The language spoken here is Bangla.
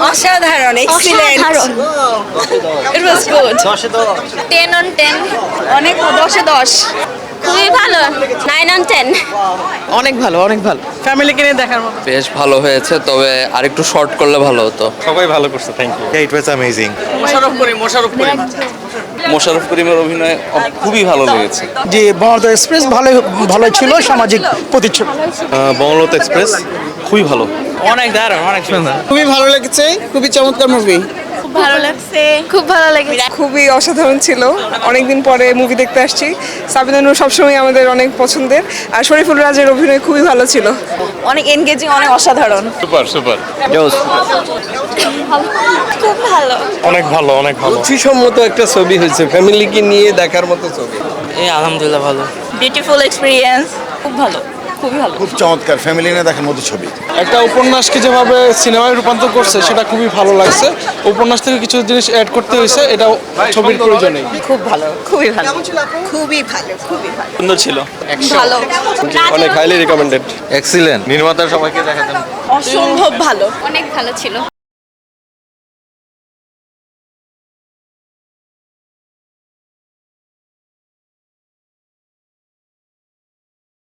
অসাধারণ, excellent. It was good. 10 on 10 অনেক 10 এ 10। খুবই ভালো 9 on 10 অনেক ভালো, অনেক ভালো, ফ্যামিলিকে নিয়ে দেখার মতো। বেশ ভালো হয়েছে, তবে আরেকটু শর্ট করলে ভালো হতো। সবাই ভালো করছে, thank you. It was amazing. Mosharraf করিমের অভিনয় খুবই ভালো লেগেছে। যে বঙ্গবন্ধু এক্সপ্রেস ভালো ছিল, সামাজিক প্রতিচ্ছবি। বঙ্গলতা এক্সপ্রেস খুবই ভালো। অনেক দারুণ, অনেক সুন্দর। খুবই ভালো লেগেছে, খুবই চমৎকার মুভি। খুব ভালো লাগছে, খুব ভালো লেগেছে। খুবই অসাধারণ ছিল। অনেকদিন পরে মুভি দেখতে আসছি। সাবিনা নূর সবসময় আমাদের অনেক পছন্দের, আর শরীফুল রাজের অভিনয় খুবই ভালো ছিল। অনেক এনগেজিং, অনেক অসাধারণ। Super super. খুব ভালো। অনেক ভালো, অনেক ভালো। রুচিসম্মত একটা ছবি হয়েছে, ফ্যামিলিকে নিয়ে দেখার মতো ছবি। এই আলহামদুলিল্লাহ ভালো। বিউটিফুল এক্সপেরিয়েন্স, খুব ভালো, খুবই ভালো। খুব চমৎকার, ফ্যামিলি নিয়ে দেখার মতো ছবি। একটা উপন্যাসকে যেভাবে সিনেমায় রূপান্তর করছে সেটা খুবই ভালো লাগছে। উপন্যাস থেকে কিছু জিনিস অ্যাড করতে হয়েছে, এটা ছবির প্রয়োজনে। খুব ভালো, খুবই ভালো, খুবই ভালো, খুবই ভালো। সুন্দর ছিল। ভালো, অনেক হাইলি রিকমেন্ডেড। এক্সিলেন্ট। নির্মাতার সবাইকে দেখা যাবে। অসম্ভব ভালো। অনেক ভালো ছিল।